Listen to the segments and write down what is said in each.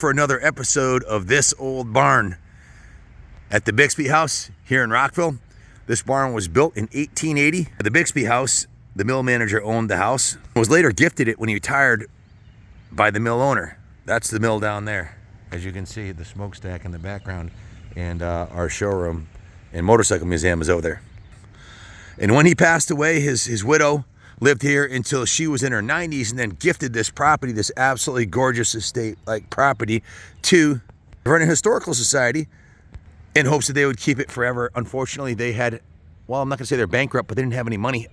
For another episode of This Old Barn at the Bixby house here in Rockville. This barn was built in 1880. The Bixby house, the mill manager owned the house, was later gifted it when he retired by the mill owner. That's the mill down there. As you can see, the smokestack in the background, and our showroom and motorcycle museum is over there. And when he passed away, his widow lived here until she was in her 90s and then gifted this property, this absolutely gorgeous estate-like property, to Vernon Historical Society in hopes that they would keep it forever. Unfortunately, they had, well, I'm not going to say they're bankrupt, but they didn't have any money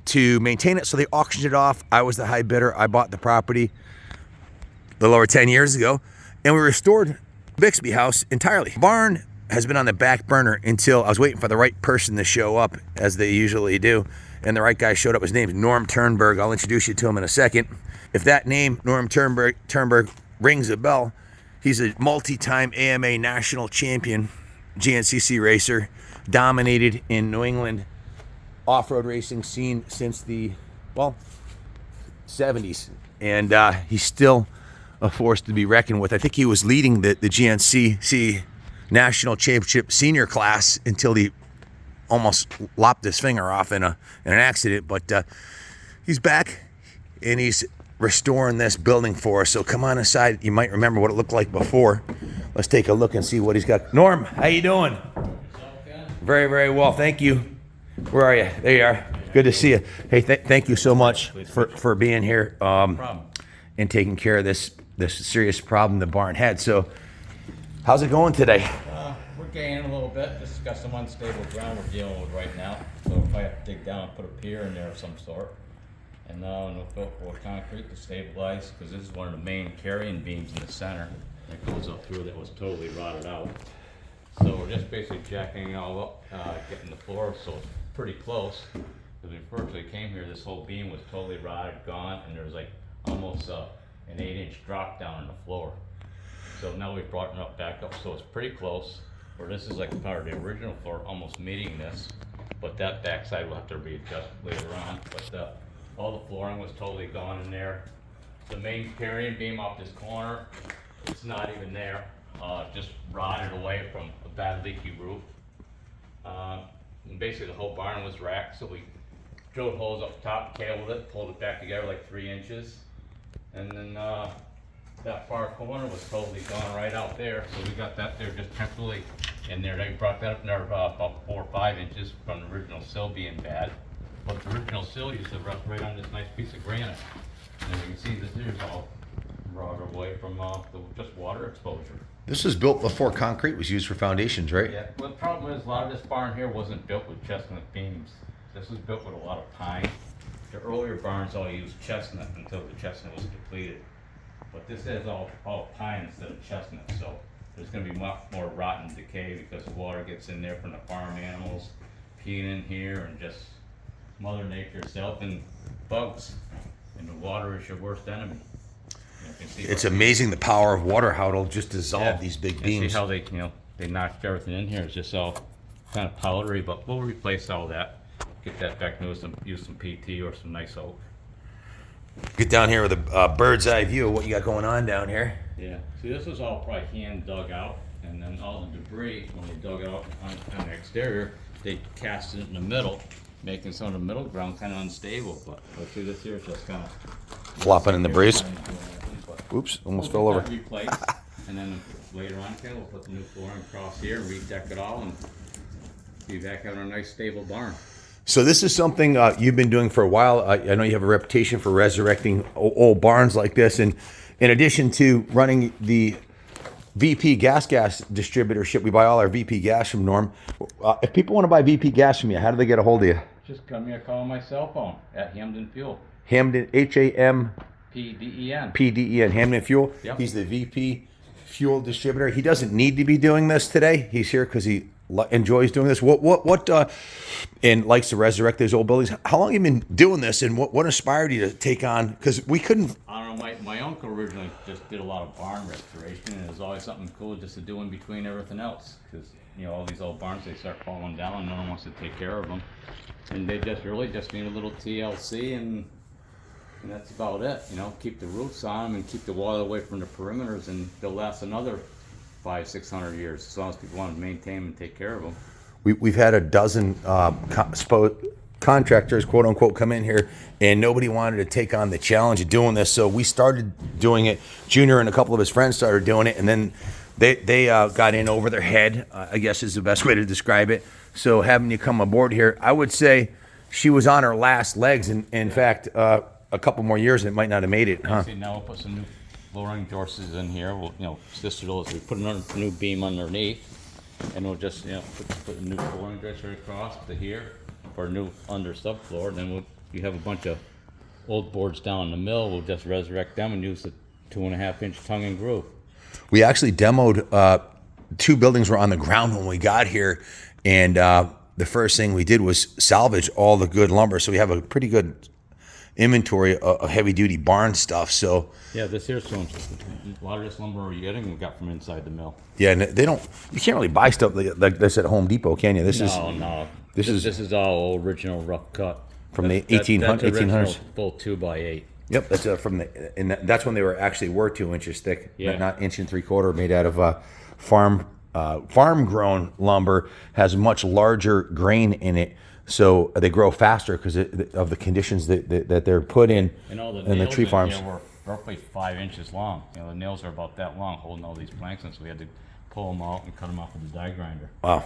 to maintain it, so they auctioned it off. I was the high bidder. I bought the property a little over 10 years ago, and we restored Bixby house entirely. The barn has been on the back burner until I was waiting for the right person to show up, as they usually do. And the right guy showed up. His name's Norm Turnburg. I'll introduce you to him in a second. If that name, Norm Turnburg, rings a bell, he's a multi-time AMA national champion, Gncc racer, dominated in New England off-road racing scene since the, well, 70s. And he's still a force to be reckoned with. I think he was leading the Gncc national championship senior class until he almost lopped his finger off in an accident, but he's back and he's restoring this building for us. So come on inside. You might remember what it looked like before. Let's take a look and see what he's got. Norm, how you doing? Very, very well. Thank you. Where are you? There you are. Good to see you. Hey, thank you so much for being here and taking care of this serious problem the barn had. So how's it going today? We're gaining a little bit. Just got some unstable ground we're dealing with right now. So if I have to dig down and put a pier in there of some sort. And now we'll fill it with concrete to stabilize, because this is one of the main carrying beams in the center that goes up through that was totally rotted out. So we're just basically jacking it all up, getting the floor so it's pretty close. Because we first came here, this whole beam was totally rotted, gone, and there was like almost an 8-inch drop down in the floor. So now we've brought it up back up, so it's pretty close. Where this is like part of the original floor, almost meeting this, but that backside will have to readjust later on. But all the flooring was totally gone in there. The main carrying beam off this corner, it's not even there. Just rotted away from a bad leaky roof. And basically the whole barn was racked, so we drilled holes up top, cabled it, pulled it back together like 3 inches, and then that far corner was totally gone right out there, so we got that there just temporarily in there. They brought that up there about 4 or 5 inches from the original sill being bad. But the original sill used to rest right on this nice piece of granite. And you can see that there's all rotted away from just water exposure. This was built before concrete was used for foundations, right? Yeah, well, the problem is a lot of this barn here wasn't built with chestnut beams. This was built with a lot of pine. The earlier barns all used chestnut until the chestnut was depleted. But this is all pine instead of chestnut, so there's going to be much more rot and decay because the water gets in there from the farm animals peeing in here, and just Mother Nature itself and bugs. And the water is your worst enemy. You can see It's amazing the power of water, how it'll just dissolve these big beams. See how they, they knocked everything in here. It's just all kind of powdery, but we'll replace all that. Get that back and use some PT or some nice oak. Get down here with a bird's eye view of what you got going on down here. Yeah, see, this was all probably hand dug out, and then all the debris, when they dug it out on the exterior, they cast it in the middle, making some of the middle ground kind of unstable. But see, this here is just kind of flopping in the breeze. Oops, almost fell over. Replaced, and then later on, we'll put the new flooring across here, redeck it all, and be back on a nice stable barn. So this is something you've been doing for a while. I know you have a reputation for resurrecting old barns like this. And in addition to running the VP gas distributorship, we buy all our VP gas from Norm. If people want to buy VP gas from you, how do they get a hold of you? Just come here, call my cell phone at Hamden Fuel. Hamden, Hampden PDEN, Hamden Fuel. Yep. He's the VP fuel distributor. He doesn't need to be doing this today. He's here because he enjoys doing this. And likes to resurrect those old buildings. How long have you been doing this, and what inspired you to take on? Because we couldn't. I don't know. My uncle originally just did a lot of barn restoration, and it was always something cool just to do in between everything else. Because all these old barns, they start falling down, and no one wants to take care of them, and they just really just need a little TLC and And that's about it, you know, keep the roofs on them and keep the water away from the perimeters, and they'll last another 500-600 years, as long as people want to maintain them and take care of them. We've had a dozen contractors, quote unquote, come in here, and nobody wanted to take on the challenge of doing this. So we started doing it. Junior and a couple of his friends started doing it, and then they got in over their head, I guess is the best way to describe it. So having you come aboard here, I would say she was on her last legs. And in fact, a couple more years, it might not have made it, huh? See, now we'll put some new flooring joists in here. We'll, you know, we put another new beam underneath, and we'll just, you know, put a new flooring joist right across to here for a new under subfloor. And then you have a bunch of old boards down in the mill. We'll just resurrect them and use the 2.5-inch tongue and groove. We actually demoed 2 buildings were on the ground when we got here, and the first thing we did was salvage all the good lumber. So we have a pretty good inventory of heavy-duty barn stuff. So yeah, this here's a lot of this lumber we're getting we got from inside the mill. Yeah, and you can't really buy stuff like this at Home Depot, can you? This is all original rough cut from the 1800s. Full 2x8. Yep, that's that's when they were 2 inches thick, yeah. not 1 3/4, made out of farm-grown lumber. Has much larger grain in it, so they grow faster because of the conditions that they're put in. And all the in the tree farms. Were roughly 5 inches long. You know, the nails are about that long, holding all these planks, and so we had to pull them out and cut them off with a die grinder. Wow.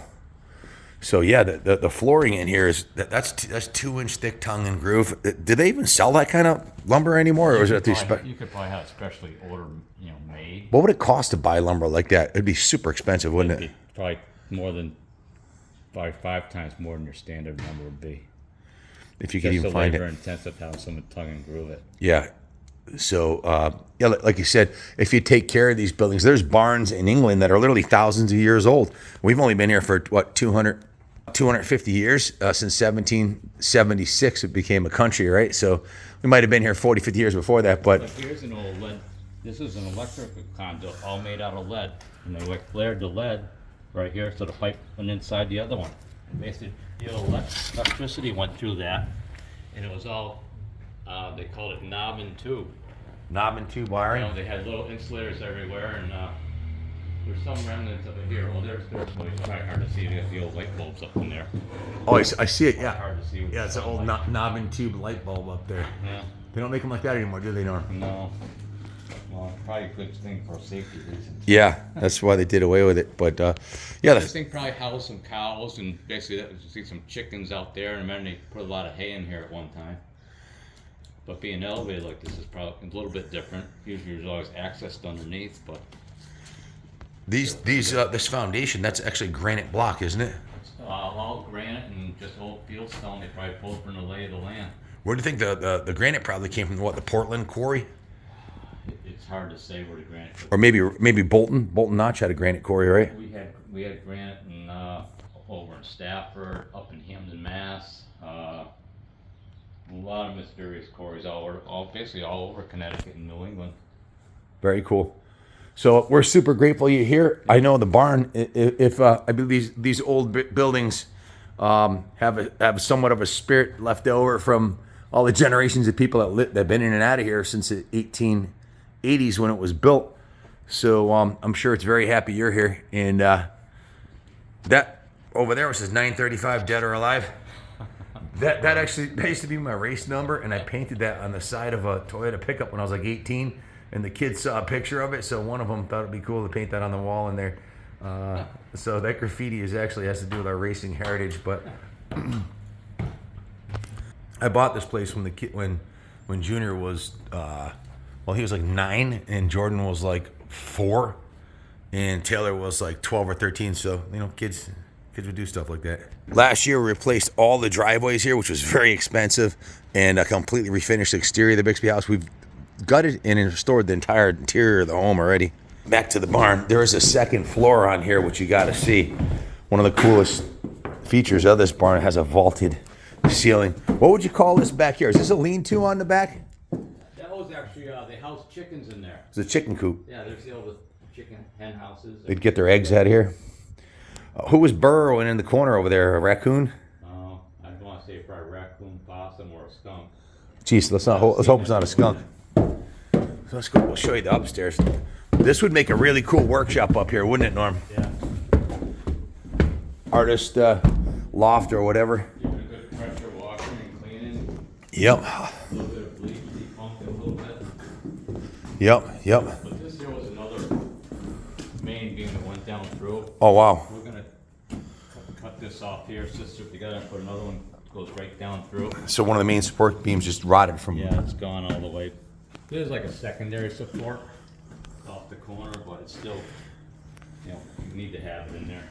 So yeah, the flooring in here that's 2-inch thick tongue and groove. Do they even sell that kind of lumber anymore, or is it you could probably have specially ordered, you know, made. What would it cost to buy lumber like that? It'd be super expensive, wouldn't it? Probably more than five times more than your standard lumber would be. If you could even find it. Labor intensive having someone tongue and groove it. Yeah. So, yeah, like you said, if you take care of these buildings, there's barns in England that are literally thousands of years old. We've only been here for, 250 years, since 1776 it became a country, right? So we might have been here 40, 50 years before that, but here's an old lead. This is an electrical conduit, all made out of lead. And they flared the lead right here, so the pipe went inside the other one. And basically, the electricity went through that, and it was all, they called it knob and tube. knob and tube wiring. You know, they had little insulators everywhere, and there's some remnants of it here. Well, there's it's kind of hard to see. You got the old light bulbs up in there. Oh, I see it. Yeah. Hard to see. Yeah, it's an old knob and tube light bulb up there. Yeah. They don't make them like that anymore, do they, Norm? No. Well, probably a good thing for safety reasons. Yeah, that's why they did away with it. But yeah, This thing probably housed some cows, and basically you see some chickens out there, and then they put a lot of hay in here at one time. But being elevated like this is probably a little bit different. Usually there's always access underneath, but this foundation, that's actually granite block, isn't it? all granite and just old field stone they probably pulled from the lay of the land. Where do you think the granite probably came from? What, the Portland quarry? It's hard to say where the granite. Or maybe Bolton Notch had a granite quarry, right? We had granite in over in Stafford, up in Hamden, Mass. A lot of mysterious quarries basically all over Connecticut and New England. Very cool. So we're super grateful you're here. I know the barn. If I believe these old buildings have somewhat of a spirit left over from all the generations of people that've been in and out of here since the 1880s when it was built. So I'm sure it's very happy you're here. And that over there, which says 935 dead or alive. That used to be my race number, and I painted that on the side of a Toyota pickup when I was like 18, and the kids saw a picture of it, so one of them thought it'd be cool to paint that on the wall in there. So that graffiti has to do with our racing heritage. But I bought this place when the kid when Junior was he was like 9 and Jordan was like 4, and Taylor was like 12 or 13. So kids would do stuff like that. Last year, we replaced all the driveways here, which was very expensive, and completely refinished the exterior of the Bixby house. We've gutted and restored the entire interior of the home already. Back to the barn. There is a second floor on here, which you got to see. One of the coolest features of this barn, it has a vaulted ceiling. What would you call this back here? Is this a lean-to on the back? That was actually they housed chickens in there. It's a chicken coop. Yeah, there's all the chicken hen houses. They'd get their eggs out of here. Who was burrowing in the corner over there? A raccoon? I don't want to say probably raccoon, possum, or a skunk. Jeez, let's hope it's not a skunk. So let's go. We'll show you the upstairs. This would make a really cool workshop up here, wouldn't it, Norm? Yeah. Artist loft or whatever. Give it a good pressure washing and cleaning. Yep. A little bit of bleach, depumped it a little bit. Yep. But this here was another main beam that went down through. Oh, wow. We're gonna cut this off here, stitch it together, and put another one that goes right down through. So one of the main support beams just rotted from... Yeah, it's gone all the way. There's like a secondary support off the corner, but it's still, you need to have it in there.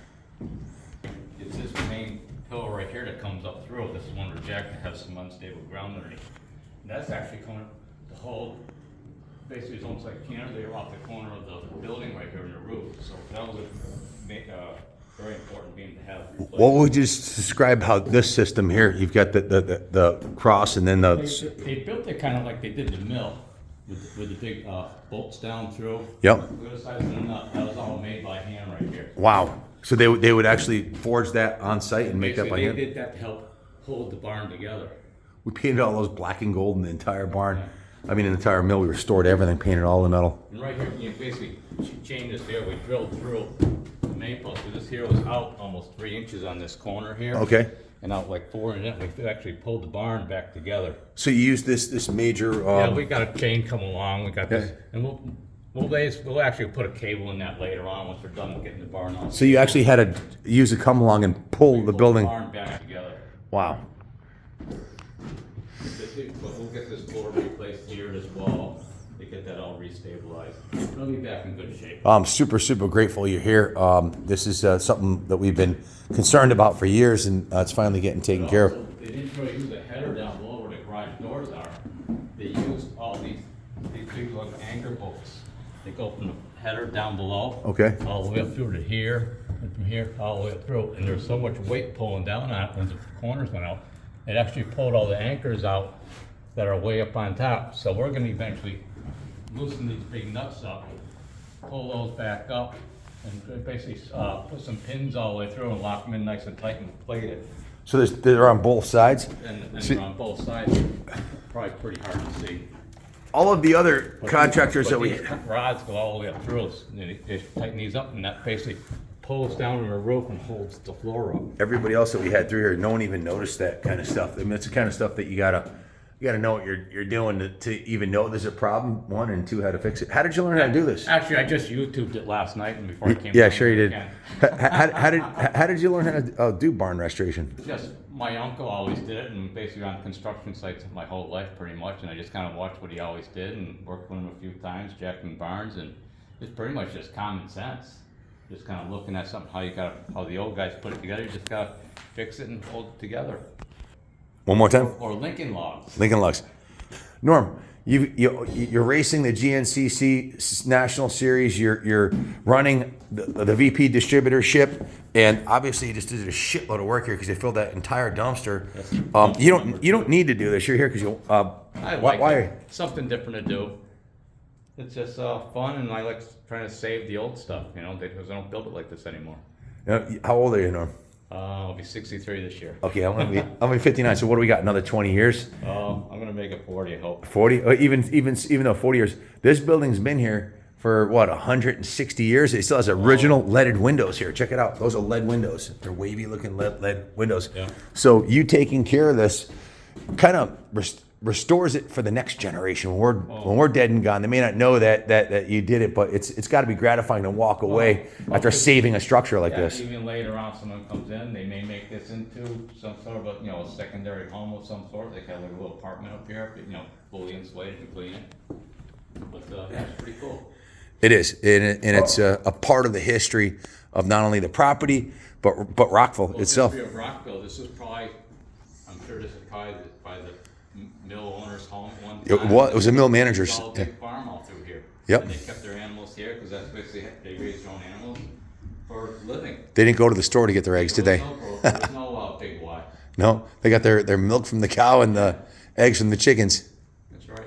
It's this main pillar right here that comes up through. This is one reject that has some unstable ground underneath. And that's actually coming to hold, basically it's almost like a cantilever off the corner of the building right here in the roof. So that was a very important beam to have replaced. What would you describe how this system here, you've got the cross and then the... They built it kind of like they did the mill with the big bolts down through. Yep. The other side of the nut, that was all made by hand right here. Wow. So they would actually forge that on site and make that by hand? They did that to help hold the barn together. We painted all those black and gold in the entire barn. I mean, in the entire mill, we restored everything, painted all the metal. And right here, you basically chained this here. We drilled through the main post. So this here was out almost 3 inches on this corner here. Okay. And out like 4 inches. We actually pulled the barn back together. So you use this major... Yeah, we got a chain come along. We got this, and we'll actually put a cable in that later on once we're done getting the barn on. So you actually had to use a come along and pull the building... The barn back together. Wow. But we'll get this floor replaced here, this wall, to get that all restabilized. It'll be back in good shape. I'm super grateful you're here. This is something that we've been concerned about for years, and it's finally getting taken care of. They didn't really use a header down below where the garage doors are. They used all these big like anchor bolts. They go from the header down below. Okay. All the way up through to here, and from here all the way up through. And there's so much weight pulling down on it when the corners went out. It actually pulled all the anchors out that are way up on top. So we're gonna eventually loosen these big nuts up, pull those back up, and basically put some pins all the way through and lock them in nice and tight and plate it. So they're on both sides? And they're on both sides, probably pretty hard to see. All of the other contractors that we... These rods go all the way up through us, and they tighten these up, and that basically pulls down on the roof and holds the floor up. Everybody else that we had through here, no one even noticed that kind of stuff. I mean, it's the kind of stuff that you gotta know what you're doing to even know there's a problem, one, and two, how to fix it. How did you learn how to do this? Actually, I just YouTubed it last night and before I came. Yeah, down sure you again. did. How did you learn how to do barn restoration? Just my uncle always did it, and basically on construction sites my whole life pretty much, and I just kind of watched what he always did and worked with him a few times, jacking barns, and it's pretty much just common sense. Just kind of looking at something, how the old guys put it together, you just gotta fix it and hold it together. One more time? Or Lincoln logs. Lincoln Logs. Norm, you're racing the Gncc National Series. You're running the VP distributorship, and obviously you just did a shitload of work here because you filled that entire dumpster. You don't need to do this. You're here because you. I like it. Something different to do. It's just fun, and I like trying to save the old stuff, because I don't build it like this anymore. How old are you, Norm? I'll be 63 this year. Okay, I'm gonna be 59. So what do we got? Another 20 years? I'm gonna make it 40, I hope. 40? Even though 40 years, this building's been here for what, 160 years? It still has original leaded windows here. Check it out. Those are lead windows. They're wavy looking lead windows. Yeah. So you taking care of this kind of restores it for the next generation. When we're dead and gone, they may not know that you did it, but it's got to be gratifying to walk away after saving a structure like this. Even later on, someone comes in, they may make this into some sort of a secondary home of some sort. They have like a little apartment up here, fully insulated and clean. But it's pretty cool. It is, and it's a part of the history of not only the property but Rockville itself. The history of Rockville. This is probably, I'm sure this is probably the mill owner's home at one time. It was a mill manager's. It was all a big farm all through here. Yep. And they kept their animals here because that's basically they raised their own animals for a living. They didn't go to the store to get their eggs, did they? There's no big Y. No, they got their milk from the cow and the eggs from the chickens. That's right.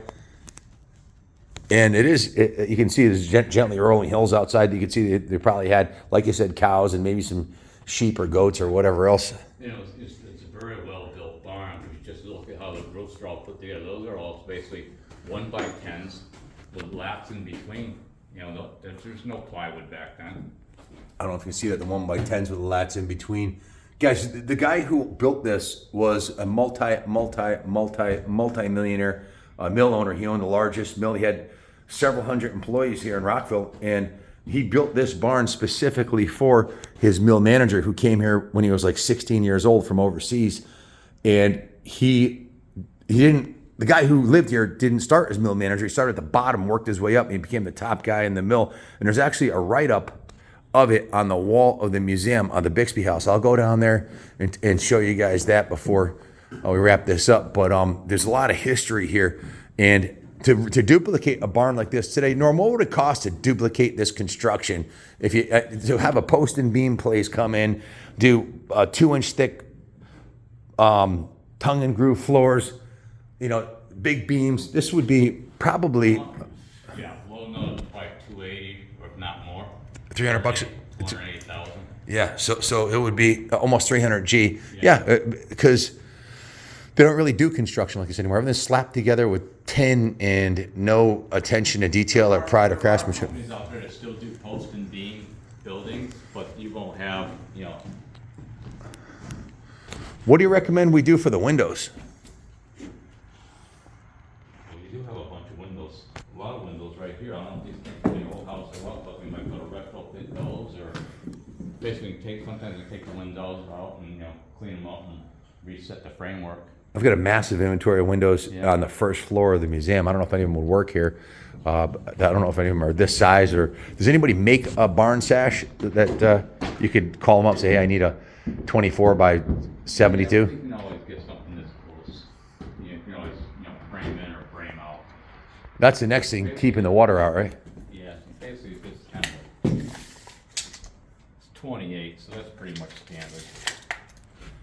And you can see there's gently rolling hills outside. You can see they probably had, like you said, cows and maybe some sheep or goats or whatever else. It's a very well built barn. If you just look at how the roofs are all put together, those are all basically 1x10s with lats in between. You know, there's no plywood back then. I don't know if you can see that, the 1x10s with the lats in between. Guys, the guy who built this was a multi-millionaire mill owner. He owned the largest mill. He had several hundred employees here in Rockville, and he built this barn specifically for his mill manager, who came here when he was like 16 years old from overseas. And he didn't, the guy who lived here didn't start as mill manager. He started at the bottom, worked his way up, and he became the top guy in the mill. And there's actually a write-up of it on the wall of the museum of the Bixby house. I'll go down there and show you guys that before we wrap this up. But there's a lot of history here. And to duplicate a barn like this today, Norm, what would it cost to duplicate this construction? If you to have a post and beam place come in, do 2-inch thick tongue and groove floors, you know, big beams. This would be probably low note probably 280 or if not more. $300. 280,000. Yeah, so it would be almost 300 G. Yeah, because they don't really do construction like this anymore. Everything's slapped together with tin and no attention to detail or pride of craftsmanship. Companies out there that still do post and beam buildings, but you won't have, you know. What do you recommend we do for the windows? Well, you do have a bunch of windows, a lot of windows right here. I don't know if these things for the old house or what, but we might put a retrofit those, or basically sometimes we take the windows out and, you know, clean them up and reset the framework. I've got a massive inventory of windows on the first floor of the museum. I don't know if any of them would work here. I don't know if any of them are this size, or does anybody make a barn sash that you could call them up and say, hey, I need a 24 by 72? You can always get something this close. You can always, you know, frame in or frame out. That's the next thing, keeping the water out, right? Yeah, basically it's kind of, it's 28, so that's pretty much standard.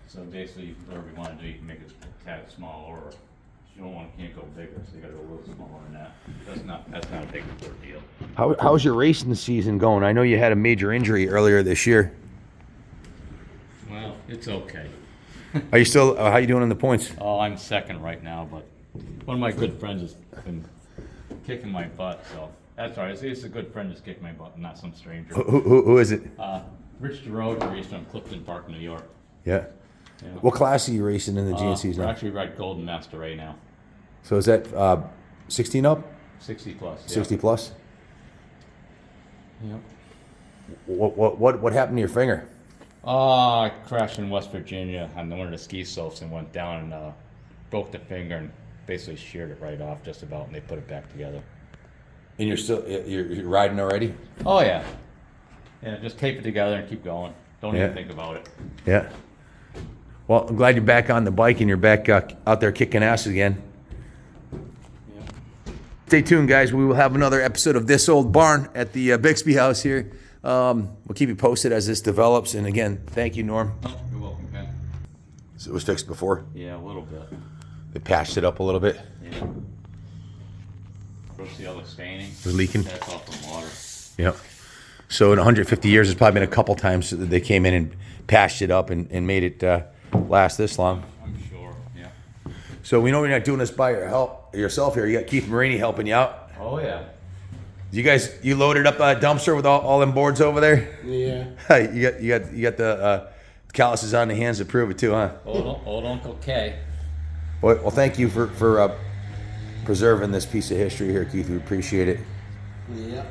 So basically, whatever you want to do, you can make it a tad smaller, or you can't go bigger, so you got to go a little smaller than that. That's not a big deal. How's your racing season going? I know you had a major injury earlier this year. Well, it's okay. Are you still? How you doing in the points? Oh, I'm second right now, but one of my good friends has been kicking my butt, so that's all right. It's a good friend that's kicking my butt, not some stranger. Who is it? Rich DeRoe raced from Clifton Park, New York. Yeah. Yeah. What class are you racing in the GNCs We're now? actually right Golden Master right now. So is that 16 up? 60 plus. Yeah. 60 plus? Yep. What happened to your finger? I crashed in West Virginia on one of the ski slopes and went down and broke the finger and basically sheared it right off just about, and they put it back together. And you're riding already? Oh yeah. Yeah, just tape it together and keep going. Don't even think about it. Yeah. Well, I'm glad you're back on the bike and you're back out there kicking ass again. Yeah. Stay tuned, guys. We will have another episode of This Old Barn at the Bixby house here. We'll keep you posted as this develops. And again, thank you, Norm. Oh, you're welcome, Ken. So it was fixed before? Yeah, a little bit. They patched it up a little bit? Yeah. First, the other staining. It was leaking? That's off from water. Yep. So in 150 years, there's probably been a couple times that they came in and patched it up and made it last this long. I'm sure, yeah. So we know you're not doing this by yourself here. You got Keith Marini helping you out. Oh, yeah. You loaded up a dumpster with all them boards over there? Yeah. you got the calluses on the hands to prove it too, huh? Old Uncle K. Well, thank you for preserving this piece of history here, Keith. We appreciate it. Yeah.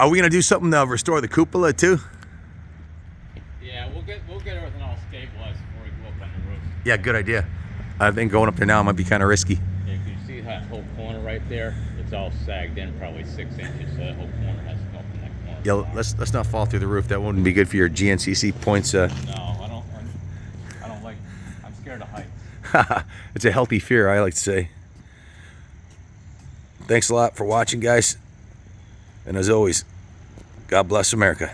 Are we gonna do something to restore the cupola too? Yeah, we'll get everything all stabilized before we go up on the roof. Yeah, good idea. I think going up there now might be kind of risky. Yeah, can you see that whole corner right there? It's all sagged in, probably 6 inches, so that whole corner has to go up in that corner. Yeah, let's not fall through the roof. That wouldn't be good for your GNCC points. No, I don't like. I'm scared of heights. It's a healthy fear, I like to say. Thanks a lot for watching, guys. And as always, God bless America.